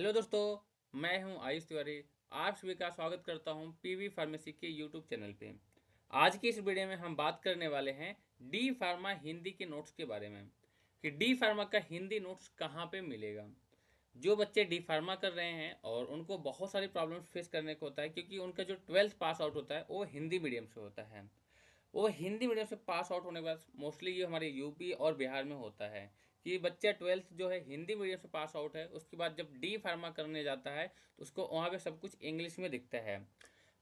Hello दोस्तों, मैं हूं आयुष तिवारी। आप सभी का स्वागत करता हूं पीवी फार्मेसी के यूट्यूब चैनल पे। आज की इस वीडियो में हम बात करने वाले हैं डी फार्मा हिंदी के नोट्स के बारे में कि डी फार्मा का हिंदी नोट्स कहां पे मिलेगा। जो बच्चे डी फार्मा कर रहे हैं और उनको बहुत सारी प्रॉब्लम्स फेस करने को होता है, क्योंकि उनका जो 12th पास आउट होता है वो हिंदी मीडियम से होता है। वो हिंदी मीडियम से पास आउट होने के बाद मोस्टली ये हमारे यूपी और बिहार में होता है कि बच्चा 12th जो है हिंदी मीडियम से पास आउट है, उसके बाद जब डी फार्मा करने जाता है तो उसको वहाँ पे सब कुछ इंग्लिश में दिखता है।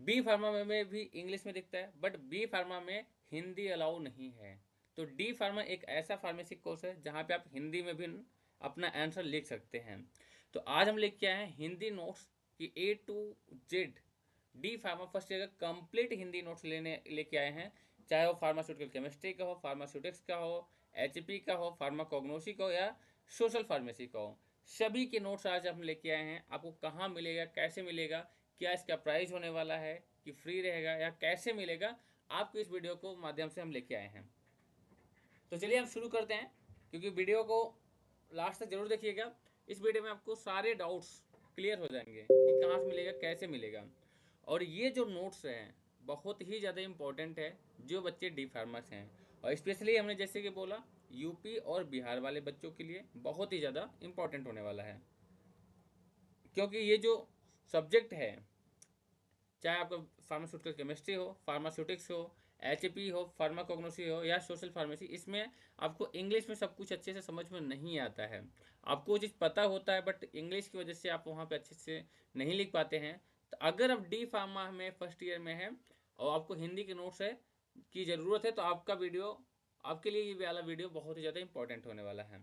बी फार्मा में भी इंग्लिश में दिखता है, बट बी फार्मा में हिंदी अलाउ नहीं है। तो डी फार्मा एक ऐसा फार्मेसी कोर्स है जहाँ पे आप हिंदी में भी अपना आंसर लिख सकते हैं। तो आज हम लेके आए हैं हिंदी नोट्स की A to Z D pharma first year का कंप्लीट हिंदी नोट्स लेके आए हैं। चाहे वो फार्मास्यूटिकल केमिस्ट्री का हो, फार्मास्यूटिक्स का हो, एचपी का हो, फार्माकोग्नोसी का हो या सोशल फार्मेसी का हो, सभी के नोट्स आज हम लेके आए हैं। आपको कहाँ मिलेगा, कैसे मिलेगा, क्या इसका प्राइस होने वाला है, कि फ्री रहेगा या कैसे मिलेगा, आपको इस वीडियो को माध्यम से हम लेके आए हैं। तो चलिए हम शुरू करते हैं, क्योंकि वीडियो को लास्ट तक जरूर देखिएगा। इस वीडियो में आपको सारे डाउट्स क्लियर हो जाएंगे कि कहाँ से मिलेगा, कैसे मिलेगा। और ये जो नोट्स हैं बहुत ही ज़्यादा इम्पोर्टेंट है जो बच्चे डी फार्मस हैं, और स्पेशली हमने जैसे कि बोला यूपी और बिहार वाले बच्चों के लिए बहुत ही ज़्यादा इम्पोर्टेंट होने वाला है। क्योंकि ये जो सब्जेक्ट है, चाहे आपका फार्मास्यूटिकल केमिस्ट्री हो, फार्मास्यूटिक्स हो, एचपी हो, फार्माकोग्नोसी हो या सोशल फार्मेसी, इसमें आपको इंग्लिश में सब कुछ अच्छे से समझ में नहीं आता है। आपको वो चीज़ पता होता है, बट इंग्लिश की वजह से आप वहाँ पे अच्छे से नहीं लिख पाते हैं। तो अगर आप डी फार्मा में फर्स्ट ईयर में है और आपको हिंदी के नोट्स है की ज़रूरत है, तो आपके लिए ये वाला वीडियो बहुत ही ज़्यादा इंपॉर्टेंट होने वाला है।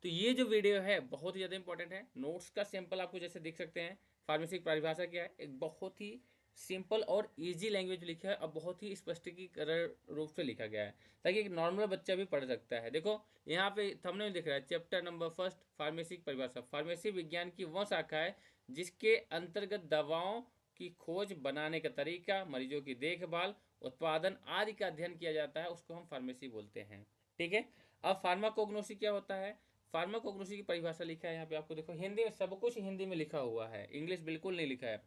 तो ये जो वीडियो है बहुत ही ज़्यादा इंपॉर्टेंट है। नोट्स का सैंपल आपको जैसे देख सकते हैं, फार्मेसी की परिभाषा क्या है, एक बहुत ही सिंपल और इजी लैंग्वेज में लिखा है और बहुत ही स्पष्टीकरण रूप से लिखा गया है, ताकि एक नॉर्मल बच्चा भी पढ़ सकता है। देखो यहाँ पे थंबनेल में दिख रहा है, चैप्टर नंबर फर्स्ट फार्मेसी की परिभाषा। फार्मेसी विज्ञान की वह शाखा है जिसके अंतर्गत दवाओं की खोज, बनाने का तरीका, मरीजों की देखभाल, उत्पादन आदि का अध्ययन किया जाता है, उसको हम फार्मेसी बोलते हैं। ठीक है। अब फार्माकोग्नोसी क्या होता है? फार्माकोग्नोसी की परिभाषा लिखा है यहाँ पे, आपको देखो हिंदी में सब कुछ हिंदी में लिखा हुआ है, इंग्लिश बिल्कुल नहीं लिखा है।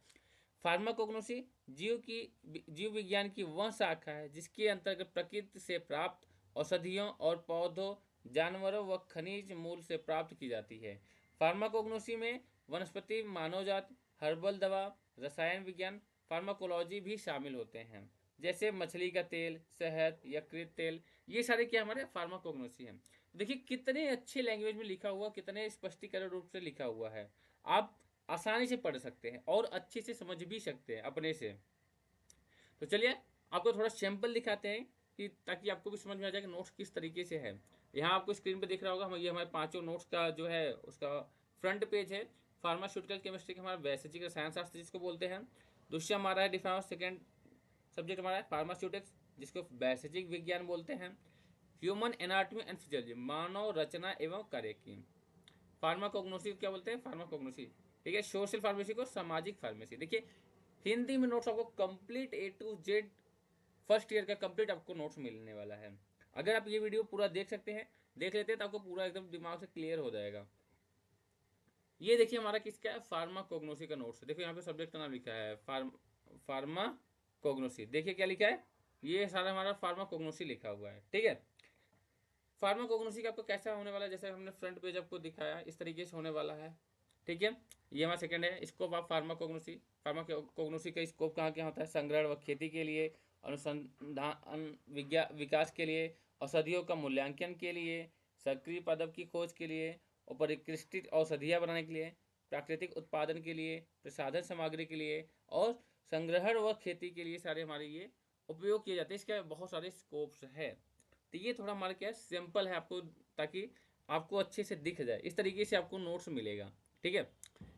फार्माकोग्नोसी जीव विज्ञान की वह शाखा है जिसके अंतर्गत प्रकृति से प्राप्त औषधियों और पौधों, जानवरों व खनिज मूल से प्राप्त की जाती है। फार्माकोग्नोसी में वनस्पति, मानवजात, हर्बल दवा, रसायन विज्ञान, फार्माकोलॉजी भी शामिल होते हैं, जैसे मछली का तेल, शहद, यकृत तेल, ये सारे क्या हमारे फार्माकोग्नोसी हैं। देखिए कितने अच्छे लैंग्वेज में लिखा हुआ, कितने स्पष्टीकरण रूप से लिखा हुआ है। आप आसानी से पढ़ सकते हैं और अच्छे से समझ भी सकते हैं अपने से। तो चलिए आपको थोड़ा सैंपल दिखाते हैं कि ताकि आपको भी समझ में आ जाए कि नोट्स किस तरीके से है। यहाँ आपको स्क्रीन पे दिख रहा होगा, ये हमारे पांचों नोट्स का जो है उसका फ्रंट पेज है। फार्मास्यूटिकल केमिस्ट्री का हमारा वैसेजिक रसायन शास्त्र जिसको बोलते हैं। दूसरा हमारा है डिफार्मा, सेकेंड सब्जेक्ट हमारा है फार्मास्यूटिक्स जिसको वैसेजिक विज्ञान बोलते हैं। ह्यूमन एनाटॉमी एंड फिजियोलॉजी, मानव रचना एवं कार्य की। फार्माकोग्नोसी को क्या बोलते हैं? फार्माकोग्नोसी। ठीक है। सोशल फार्मेसी को सामाजिक फार्मेसी। देखिए हिंदी में नोट्स आपको complete A to Z first year का कंप्लीट आपको नोट्स मिलने वाला है। अगर आप ये वीडियो पूरा देख लेते हैं तो आपको पूरा एकदम दिमाग से क्लियर हो जाएगा। ये देखिए हमारा किसका है? फार्माकोग्नोसी का नोट्स। देखो यहाँ पे सब्जेक्ट का नाम लिखा है फार्माकोग्नोसी। देखिए क्या लिखा है, ये सारा हमारा फार्माकोग्नोसी लिखा हुआ है। ठीक है। फार्माकोग्नोसी का आपको कैसा होने वाला है, जैसे हमने फ्रंट पेज आपको दिखाया इस तरीके से होने वाला है। ठीक है। ये हमारा सेकंड है स्कोप ऑफ फार्माकोग्नोसी का स्कोप कहाँ क्या होता है? संग्रहण व खेती के लिए, अनुसंधान विकास के लिए, औषधियों का मूल्यांकन के लिए, सक्रिय पदार्थ की खोज के लिए, और परिष्कृत औषधियाँ बनाने के लिए, प्राकृतिक उत्पादन के लिए, प्रसाधन सामग्री के लिए और संग्रहण व खेती के लिए सारे हमारे ये उपयोग किए जाते हैं। इसके बहुत सारे स्कोप्स है। तो ये थोड़ा हमारा क्या है, सिंपल है आपको, ताकि आपको अच्छे से दिख जाए। इस तरीके से आपको नोट्स मिलेगा। ठीक है।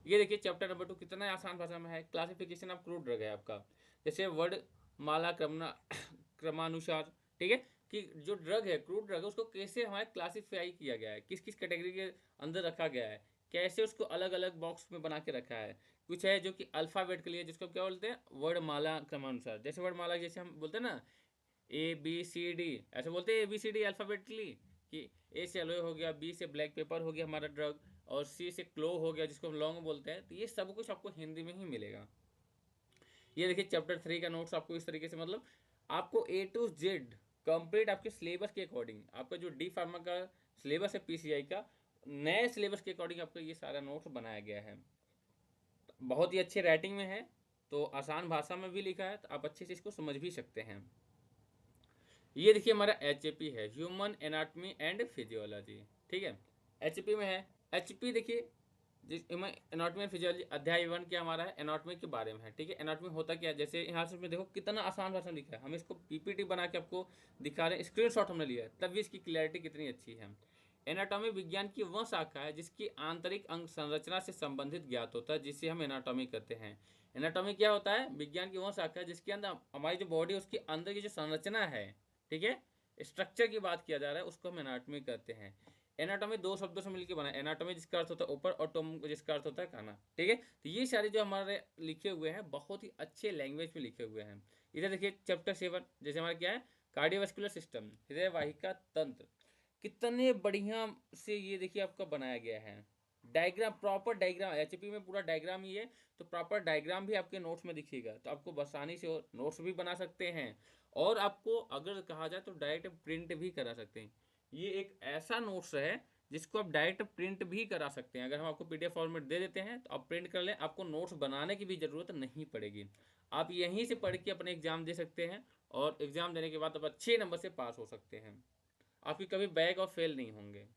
ये देखिए चैप्टर नंबर 2 कितना आसान भाषा में है। क्लासिफिकेशन ऑफ क्रूड ड्रग है आपका, जैसे वर्ड माला क्रमानुसार। ठीक है, कि जो ड्रग है, क्रूड ड्रग है, उसको कैसे हमारे क्लासीफाई किया गया है, किस किस कैटेगरी के अंदर रखा गया है, कैसे उसको अलग अलग बॉक्स में बना के रखा है। कुछ है जो कि अल्फ़ाबेट के लिए, जिसको क्या बोलते हैं? वर्णमाला क्रमानुसार। जैसे वर्णमाला जैसे हम बोलते हैं ना ABCD, ऐसे बोलते हैं ABCD अल्फ़ाबेटली, कि A से एलोए हो गया, B से ब्लैक पेपर हो गया हमारा ड्रग, और सी से क्लो हो गया जिसको हम लॉन्ग बोलते हैं, तो ये सब कुछ आपको हिंदी में ही मिलेगा। ये देखिए चैप्टर 3 का नोट्स आपको इस तरीके से, मतलब आपको A to Z कंप्लीट आपके सिलेबस के अकॉर्डिंग, आपका जो डी फार्मा का सिलेबस है PCI का, नए सिलेबस के अकॉर्डिंग आपका ये सारा नोट्स बनाया गया है। बहुत ही अच्छे राइटिंग में है, तो आसान भाषा में भी लिखा है, तो आप अच्छे से इसको समझ भी सकते हैं। ये देखिए हमारा HAP है, ह्यूमन एनाटॉमी एंड फिजियोलॉजी, ठीक है। HAP में है, HAP देखिए जिस एनाटॉमी एंड फिजियोलॉजी अध्याय 1 क्या हमारा है, एनाटॉमी के बारे में है, ठीक है। एनाटॉमी होता क्या है, जैसे यहाँ से देखो कितना आसान भाषा में लिखा है, हम इसको PPT बना के आपको दिखा रहे हैं, स्क्रीनशॉट हमने लिया है, तब भी इसकी क्लैरिटी कितनी अच्छी है। एनाटॉमी विज्ञान की वह शाखा है जिसकी आंतरिक अंग संरचना से संबंधित ज्ञात होता है, जिसे हम एनाटॉमी कहते हैं। एनाटॉमी क्या होता है, विज्ञान की वह शाखा है जिसके अंदर हमारी जो बॉडी है उसके अंदर की जो संरचना है, ठीक है, स्ट्रक्चर की बात किया जा रहा है, उसको हम एनाटॉमी कहते हैं। एनाटॉमी दो शब्दों से मिलकर बना है, एनाटॉमी जिसका अर्थ होता है ऊपर और टोम जिसका अर्थ होता है खाना, ठीक है। तो ये सारे जो हमारे लिखे हुए हैं बहुत ही अच्छे लैंग्वेज में लिखे हुए हैं। इधर देखिए चैप्टर 7 जैसे हमारा क्या है, कार्डियोवास्कुलर सिस्टम, हृदय वाहिका तंत्र, कितने बढ़िया से ये देखिए आपका बनाया गया है। डायग्राम, प्रॉपर डायग्राम, HAP में पूरा डायग्राम ही है, तो प्रॉपर डायग्राम भी आपके नोट्स में दिखेगा, तो आपको आसानी से नोट्स भी बना सकते हैं, और आपको अगर कहा जाए तो डायरेक्ट प्रिंट भी करा सकते हैं। ये एक ऐसा नोट्स है जिसको आप डायरेक्ट प्रिंट भी करा सकते हैं। अगर हम आपको PDF फॉर्मेट दे देते हैं तो आप प्रिंट कर लें, आपको नोट्स बनाने की भी ज़रूरत नहीं पड़ेगी। आप यहीं से पढ़ के अपने एग्ज़ाम दे सकते हैं, और एग्ज़ाम देने के बाद आप अच्छे नंबर से पास हो सकते हैं, आपकी कभी बैक और फेल नहीं होंगे।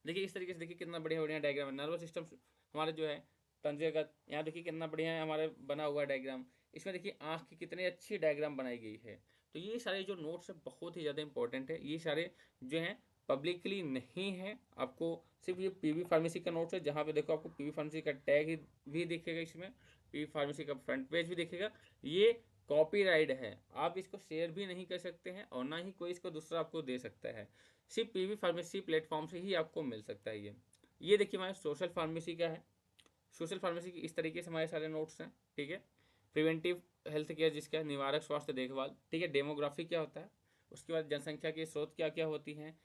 देखिए इस तरीके से, देखिए कितना बढ़िया बढ़िया डायग्राम है। नर्वस सिस्टम हमारा जो है तंत्रिका, यहाँ देखिए कितना बढ़िया है हमारे बना हुआ डायग्राम। इसमें देखिए आँख की कितनी अच्छी डायग्राम बनाई गई है। तो ये सारे जो नोट्स है बहुत ही ज़्यादा इंपॉर्टेंट है। ये सारे जो हैं पब्लिकली नहीं है, आपको सिर्फ ये PV फार्मेसी का नोट्स है, जहाँ पे देखो आपको PV फार्मेसी का टैग भी दिखेगा, इसमें PV फार्मेसी का फ्रंट पेज भी दिखेगा। ये कॉपीराइट है, आप इसको शेयर भी नहीं कर सकते हैं, और ना ही कोई इसको दूसरा आपको दे सकता है, सिर्फ PV फार्मेसी प्लेटफॉर्म से ही आपको मिल सकता है। ये देखिए हमारे सोशल फार्मेसी का है। सोशल फार्मेसी की इस तरीके से हमारे सारे नोट्स हैं, ठीक है। प्रिवेंटिव हेल्थ केयर जिसका निवारक स्वास्थ्य देखभाल, ठीक है। डेमोग्राफी क्या होता है, उसके बाद जनसंख्या के स्रोत क्या क्या होती हैं,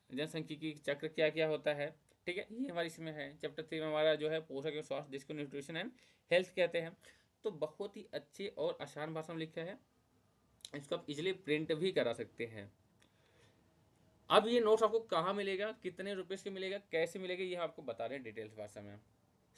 जनसंख्यिकी चक्र क्या क्या होता है, ठीक है, ये हमारे इसमें है। चैप्टर 3 में हमारा जो है पोषक एवं स्वास्थ्य, जिसको न्यूट्रिशन एंड हेल्थ कहते हैं। तो बहुत ही अच्छे और आसान भाषा में लिखा है, इसको आप इजिली प्रिंट भी करा सकते हैं। अब ये नोट्स आपको कहाँ मिलेगा, कितने रुपीज़ के मिलेगा, कैसे मिलेगा, ये आपको बता रहे हैं डिटेल्स भाषा में।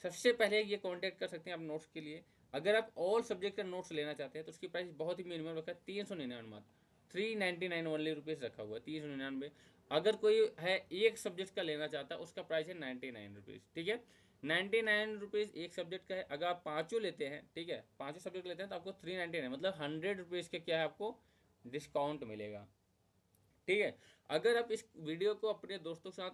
सबसे पहले ये कांटेक्ट कर सकते हैं आप नोट्स के लिए। अगर आप ऑल सब्जेक्ट का नोट्स लेना चाहते हैं तो उसकी प्राइस बहुत ही मिनिमम रखा है, 399 मात्र, 399 ओनली रुपीज़ रखा हुआ है, 399। अगर कोई है एक सब्जेक्ट का लेना चाहता है उसका प्राइस है 99 रुपीज़, ठीक है। 99 रुपीज़ एक सब्जेक्ट का है। अगर आप पाँचों लेते हैं, ठीक है, पाँचों सब्जेक्ट लेते हैं तो आपको 399 मतलब 100 रुपीज़ का क्या है आपको डिस्काउंट मिलेगा, ठीक है। अगर आप इस वीडियो को अपने दोस्तों के साथ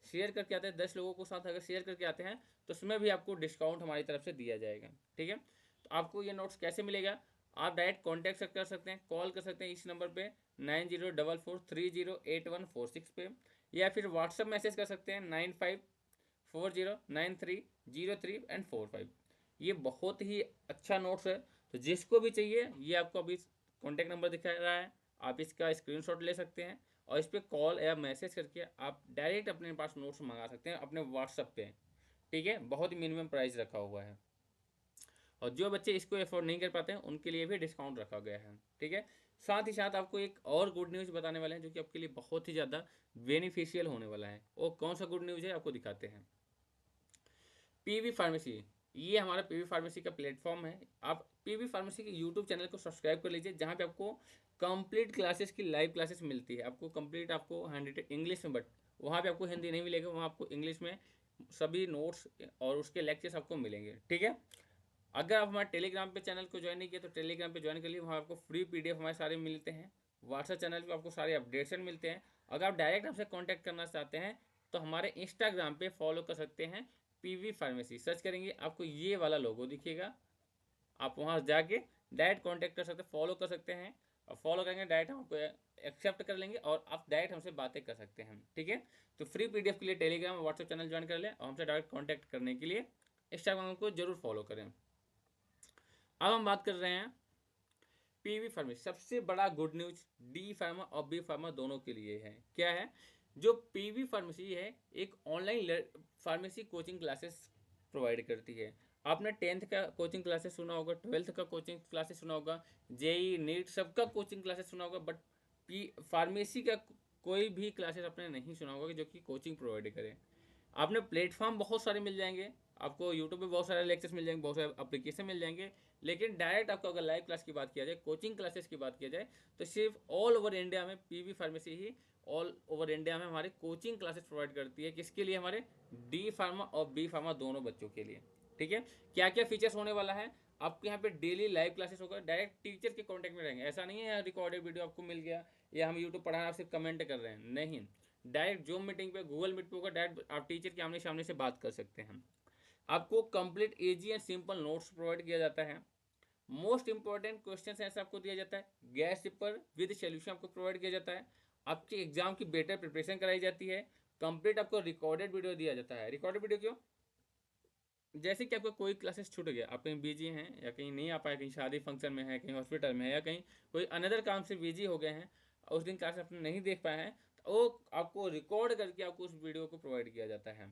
शेयर करके आते हैं, 10 लोगों के साथ अगर शेयर करके आते हैं तो उसमें भी आपको डिस्काउंट हमारी तरफ से दिया जाएगा, ठीक है। तो आपको ये नोट्स कैसे मिलेगा, आप डायरेक्ट कॉन्टैक्ट कर सकते हैं, कॉल कर सकते हैं इस नंबर पे 9044308146 पे, या फिर व्हाट्सअप मैसेज कर सकते हैं 95409303 एंड 45। ये बहुत ही अच्छा नोट्स है, तो जिसको भी चाहिए ये आपको अभी कॉन्टैक्ट नंबर दिखा रहा है, आप इसका स्क्रीनशॉट ले सकते हैं, और इस पर कॉल या मैसेज करके आप डायरेक्ट अपने पास नोट्स मंगा सकते हैं अपने व्हाट्सअप पे, ठीक है। बहुत ही मिनिमम प्राइस रखा हुआ है, और जो बच्चे इसको अफोर्ड नहीं कर पाते हैं उनके लिए भी डिस्काउंट रखा गया है, ठीक है। साथ ही साथ आपको एक और गुड न्यूज़ बताने वाले हैं जो कि आपके लिए बहुत ही ज़्यादा बेनिफिशियल होने वाला है। वो कौन सा गुड न्यूज़ है आपको दिखाते हैं। PV फार्मेसी, ये हमारा PV फार्मेसी का प्लेटफॉर्म है। आप PV फार्मेसी के यूट्यूब चैनल को सब्सक्राइब कर लीजिए, जहाँ पे आपको कंप्लीट क्लासेस की लाइव क्लासेस मिलती है। आपको कंप्लीट, आपको हैंड इंग्लिश में, बट वहाँ पे आपको हिंदी नहीं मिलेगा, वहाँ आपको इंग्लिश में सभी नोट्स और उसके लेक्चर्स आपको मिलेंगे, ठीक है। अगर आप हमारे टेलीग्राम पे चैनल को ज्वाइन नहीं किया तो टेलीग्राम पे ज्वाइन कर लिए, वहाँ आपको फ्री PDF हमारे सारे मिलते हैं। व्हाट्सएप चैनल पे आपको सारे अपडेशन मिलते हैं। अगर आप डायरेक्ट हमसे कांटेक्ट करना चाहते हैं तो हमारे इंस्टाग्राम पे फॉलो कर सकते हैं, PV फार्मेसी सर्च करेंगे आपको ये वाला लोगो दिखेगा, आप वहाँ जाके डायरेक्ट कांटेक्ट कर सकते हैं, फॉलो कर सकते हैं, और फॉलो करेंगे डायरेक्ट हम आपको एक्सेप्ट कर लेंगे और आप डायरेक्ट हमसे बातें कर सकते हैं, ठीक है। तो फ्री PDF के लिए टेलीग्राम और व्हाट्सएप चैनल ज्वाइन कर लें, और हमसे डायरेक्ट कॉन्टैक्ट करने के लिए इंस्टाग्राम को जरूर फॉलो करें। अब हम बात कर रहे हैं PV फार्मेसी। सबसे बड़ा गुड न्यूज D फार्मा और B फार्मा दोनों के लिए है। क्या है, जो पीवी फार्मेसी है एक online pharmacy coaching classes provide करती है। आपने 10th का कोचिंग क्लासेस सुना होगा, 12th का कोचिंग क्लासेस सुना होगा, जेई नीट सबका कोचिंग क्लासेस सुना होगा, बट पी फार्मेसी का कोई भी क्लासेस आपने नहीं सुना होगा जो कि कोचिंग प्रोवाइड करे। आपने प्लेटफॉर्म बहुत सारे मिल जाएंगे, आपको यूट्यूब पे बहुत सारे लेक्चर्स मिल जाएंगे, बहुत सारे एप्लीकेशन मिल जाएंगे, लेकिन डायरेक्ट आपको अगर लाइव क्लास की बात किया जाए, कोचिंग क्लासेस की बात किया जाए, तो सिर्फ ऑल ओवर इंडिया में पीवी फार्मेसी ही ऑल ओवर इंडिया में हमारे कोचिंग क्लासेस प्रोवाइड करती है। किसके लिए? हमारे डी फार्मा और बी फार्मा दोनों बच्चों के लिए। ठीक है, क्या क्या फीचर्स होने वाला है? आपके यहाँ पे डेली लाइव क्लासेस होगा, डायरेक्ट टीचर के कॉन्टेक्ट में रहेंगे। ऐसा नहीं है यार रिकॉर्डेड वीडियो आपको मिल गया या हम यूट्यूब पढ़ा आप सिर्फ कमेंट कर रहे हैं, नहीं। डायरेक्ट जूम मीटिंग पे, गूगल मीट पे होगा, डायरेक्ट आप टीचर के आमने सामने से बात कर सकते हैं। आपको complete easy and simple notes provide किया जाता है। मोस्ट इंपॉर्टेंट क्वेश्चन आंसर आपको दिया जाता है, गैस पेपर विद सोल्यूशन आपको प्रोवाइड किया जाता है। आपके एग्जाम की बेटर प्रिपरेशन कराई जाती है। कंप्लीट आपको रिकॉर्डेड वीडियो दिया जाता है। रिकॉर्डेड वीडियो क्यों? जैसे कि आपका कोई क्लासेस छूट गया, आप कहीं बिजी हैं या कहीं नहीं आ पाए, कहीं शादी फंक्शन में है, कहीं हॉस्पिटल में है, या कहीं कोई अनदर काम से बिजी हो गए हैं और उस दिन क्लास आपने नहीं देख पाए हैं, तो वो आपको रिकॉर्ड करके आपको उस वीडियो को प्रोवाइड किया जाता है।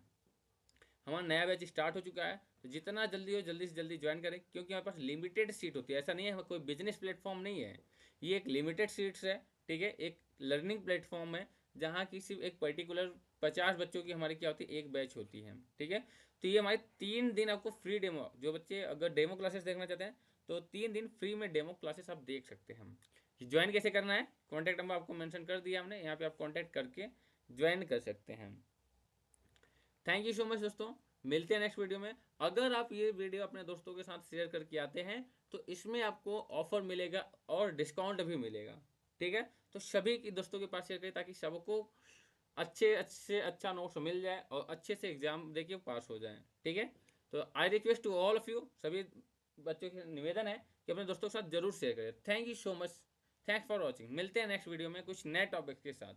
हमारा नया बैच स्टार्ट हो चुका है, तो जितना जल्दी हो जल्दी से जल्दी ज्वाइन करें, क्योंकि हमारे पास लिमिटेड सीट होती है। ऐसा नहीं है कोई बिजनेस प्लेटफॉर्म नहीं है, ये एक लिमिटेड सीट्स है। ठीक है, एक लर्निंग प्लेटफॉर्म है जहाँ की सिर्फ एक पर्टिकुलर 50 बच्चों की हमारी क्या होती है, एक बैच होती है। ठीक है, तो ये हमारे 3 दिन आपको फ्री डेमो, जो बच्चे अगर डेमो क्लासेस देखना चाहते हैं तो 3 दिन फ्री में डेमो क्लासेस आप देख सकते हैं। ज्वाइन कैसे करना है? कॉन्टैक्ट नंबर आपको मेंशन कर दिया हमने, यहाँ पे आप कॉन्टैक्ट करके ज्वाइन कर सकते हैं। थैंक यू सो मच दोस्तों, मिलते हैं नेक्स्ट वीडियो में। अगर आप ये वीडियो अपने दोस्तों के साथ शेयर करके आते हैं तो इसमें आपको ऑफर मिलेगा और डिस्काउंट भी मिलेगा। ठीक है, तो सभी की दोस्तों के पास शेयर करें ताकि सबको अच्छे अच्छे अच्छा नोट्स मिल जाए और अच्छे से एग्जाम देके पास हो जाए। ठीक है, तो I request to all of you, सभी बच्चों के निवेदन है कि अपने दोस्तों के साथ जरूर शेयर करें। Thank you so much, thanks for watching. मिलते हैं नेक्स्ट वीडियो में कुछ नए टॉपिक के साथ।